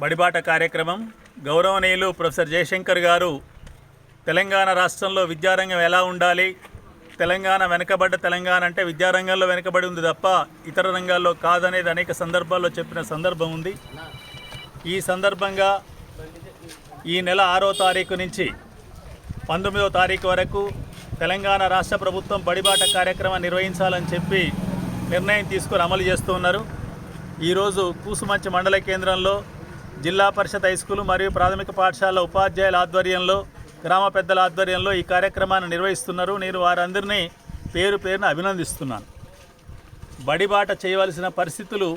బడిబాట కార్యక్రమం గౌరవనీయులు ప్రొఫెసర్ జయశంకర్ గారు తెలంగాణ రాష్ట్రంలో విద్యారంగం ఎలా ఉండాలి, తెలంగాణ వెనుకబడ్డ తెలంగాణ అంటే విద్యారంగంలో వెనుకబడి ఉంది తప్ప ఇతర రంగాల్లో కాదనేది అనేక సందర్భాల్లో చెప్పిన సందర్భం ఉంది. ఈ సందర్భంగా ఈ నెల 6వ తారీఖు నుంచి 19వ తారీఖు వరకు తెలంగాణ రాష్ట్ర ప్రభుత్వం బడిబాట కార్యక్రమం నిర్వహించాలని చెప్పి నిర్ణయం తీసుకొని అమలు చేస్తున్నారు. ఈరోజు కూసుమంచి మండల కేంద్రంలో జిల్లా పరిషత్ హైస్కూలు మరియు ప్రాథమిక పాఠశాల ఉపాధ్యాయుల ఆధ్వర్యంలో, గ్రామ పెద్దల ఆధ్వర్యంలో ఈ కార్యక్రమాన్ని నిర్వహిస్తున్నారు. నేను వారందరినీ పేరు పేరున అభినందిస్తున్నాను. బడిబాట చేయవలసిన పరిస్థితులు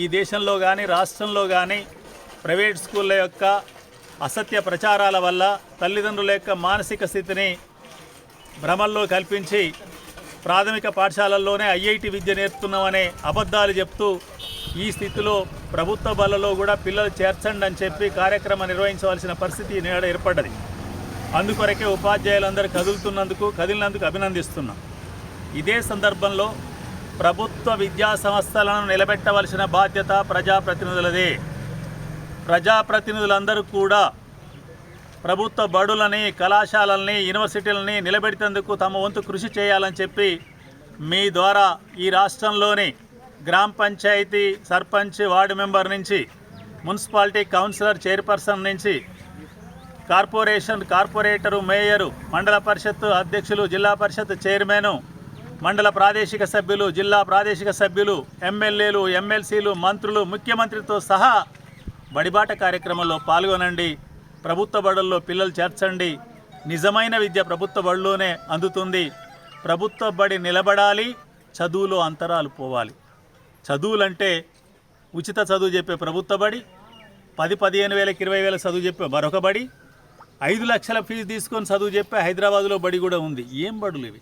ఈ దేశంలో కానీ రాష్ట్రంలో కానీ ప్రైవేట్ స్కూళ్ళ యొక్క అసత్య ప్రచారాల వల్ల తల్లిదండ్రుల యొక్క మానసిక స్థితిని భ్రమల్లో కల్పించి ప్రాథమిక పాఠశాలల్లోనే ఐఐటి విద్య నేర్పుతున్నామనే అబద్ధాలు చెప్తూ ఈ స్థితిలో ప్రభుత్వ బళ్ళలో కూడా పిల్లలు చేర్చండి అని చెప్పి కార్యక్రమం నిర్వహించవలసిన పరిస్థితి నేడు ఏర్పడ్డది. అందుకొరకే ఉపాధ్యాయులందరూ కదిలినందుకు అభినందిస్తున్నాం. ఇదే సందర్భంలో ప్రభుత్వ విద్యా సంస్థలను నిలబెట్టవలసిన బాధ్యత ప్రజాప్రతినిధులదే. ప్రజాప్రతినిధులందరూ కూడా ప్రభుత్వ బడులని, కళాశాలల్ని, యూనివర్సిటీలని నిలబెట్టేందుకు తమ వంతు కృషి చేయాలని చెప్పి మీ ద్వారా ఈ రాష్ట్రంలోని గ్రామ పంచాయతీ సర్పంచ్, వార్డు మెంబర్ నుంచి మున్సిపాలిటీ కౌన్సిలర్, చైర్పర్సన్ నుంచి కార్పొరేటరు, మేయరు, మండల పరిషత్ అధ్యక్షులు, జిల్లా పరిషత్ చైర్మను, మండల ప్రాదేశిక సభ్యులు, జిల్లా ప్రాదేశిక సభ్యులు, ఎమ్మెల్యేలు, ఎమ్మెల్సీలు, మంత్రులు, ముఖ్యమంత్రితో సహా బడిబాట కార్యక్రమంలో పాల్గొనండి. ప్రభుత్వ బడుల్లో పిల్లలు చేర్చండి. నిజమైన విద్య ప్రభుత్వ బడిలోనే అందుతుంది. ప్రభుత్వ బడి నిలబడాలి, చదువులో అంతరాలు పోవాలి. చదువులంటే ఉచిత చదువు చెప్పే ప్రభుత్వ బడి, 10-15 వేలకు 20 వేల చదువు చెప్పే మరొక బడి, 5 లక్షల ఫీజు తీసుకొని చదువు చెప్పే హైదరాబాదులో బడి కూడా ఉంది. ఏం బడులు ఇవి?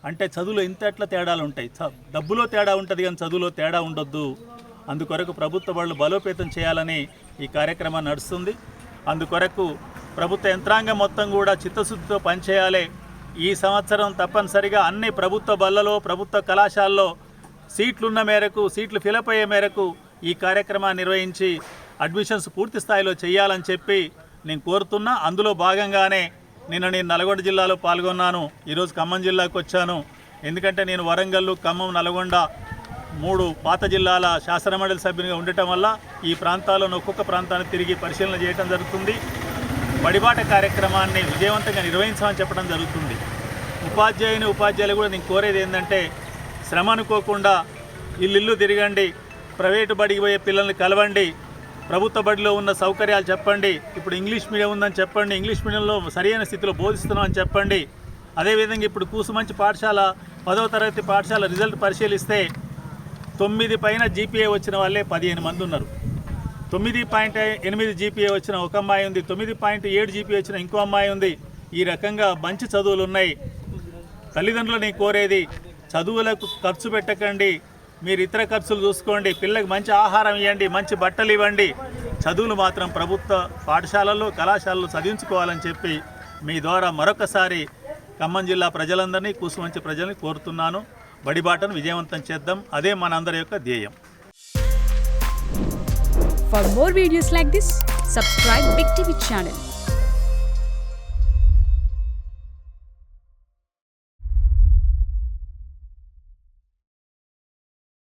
అంటే చదువులో ఇంతట్లా తేడాలు ఉంటాయి. డబ్బులో తేడా ఉంటుంది కానీ చదువులో తేడా ఉండొద్దు. అందుకొరకు ప్రభుత్వ బడులు బలోపేతం చేయాలని ఈ కార్యక్రమం నడుస్తుంది. అందుకొరకు ప్రభుత్వ యంత్రాంగం మొత్తం కూడా చిత్తశుద్ధితో పనిచేయాలి. ఈ సంవత్సరం తప్పనిసరిగా అన్ని ప్రభుత్వ బళ్ళలో, ప్రభుత్వ కళాశాలలో సీట్లున్న మేరకు, సీట్లు ఫిలప్ అయ్యే మేరకు ఈ కార్యక్రమాన్ని నిర్వహించి అడ్మిషన్స్ పూర్తి స్థాయిలో చేయాలని చెప్పి నేను కోరుతున్నా. అందులో భాగంగానే నేను నల్గొండ జిల్లాలో పాల్గొన్నాను. ఈరోజు ఖమ్మం జిల్లాకు వచ్చాను. ఎందుకంటే నేను వరంగల్, ఖమ్మం, నల్గొండ 3 పాత జిల్లాల శాసనమండలి సభ్యునిగా ఉండటం వల్ల ఈ ప్రాంతాలను ఒక్కొక్క ప్రాంతాన్ని తిరిగి పరిశీలన చేయడం జరుగుతుంది. బడిబాట కార్యక్రమాన్ని విజయవంతంగా నిర్వహించామని చెప్పడం జరుగుతుంది. ఉపాధ్యాయులు కూడా నేను కోరేది ఏంటంటే, శ్రమ అనుకోకుండా ఇల్లు తిరగండి, ప్రైవేటు బడికి పోయే పిల్లల్ని కలవండి, ప్రభుత్వ బడిలో ఉన్న సౌకర్యాలు చెప్పండి. ఇప్పుడు ఇంగ్లీష్ మీడియం ఉందని చెప్పండి, ఇంగ్లీష్ మీడియంలో సరైన స్థితిలో బోధిస్తున్నామని చెప్పండి. అదేవిధంగా ఇప్పుడు కూసుమంచి పాఠశాల 10వ తరగతి పాఠశాల రిజల్ట్ పరిశీలిస్తే 9 పైన జీపీఏ వచ్చిన వాళ్ళే 15 మంది ఉన్నారు. 9.8 జీపీఏ వచ్చిన ఒక అమ్మాయి ఉంది, 9.7 జీపీఏ వచ్చిన ఇంకో అమ్మాయి ఉంది. ఈ రకంగా మంచి చదువులు ఉన్నాయి. తల్లిదండ్రులని కోరేది, చదువులకు ఖర్చు పెట్టకండి, మీరు ఇతర ఖర్చులు చూసుకోండి, పిల్లలకు మంచి ఆహారం ఇవ్వండి, మంచి బట్టలు ఇవ్వండి, చదువులు మాత్రం ప్రభుత్వ పాఠశాలల్లో, కళాశాలల్లో చదివించుకోవాలని చెప్పి మీ ద్వారా మరొకసారి ఖమ్మం జిల్లా ప్రజలందరినీ, కూసుమంచి ప్రజల్ని కోరుతున్నాను. బడిబాటను విజయవంతం చేద్దాం. అదే మనందరి యొక్క ధ్యేయం. For more videos like this, subscribe Big TV channel.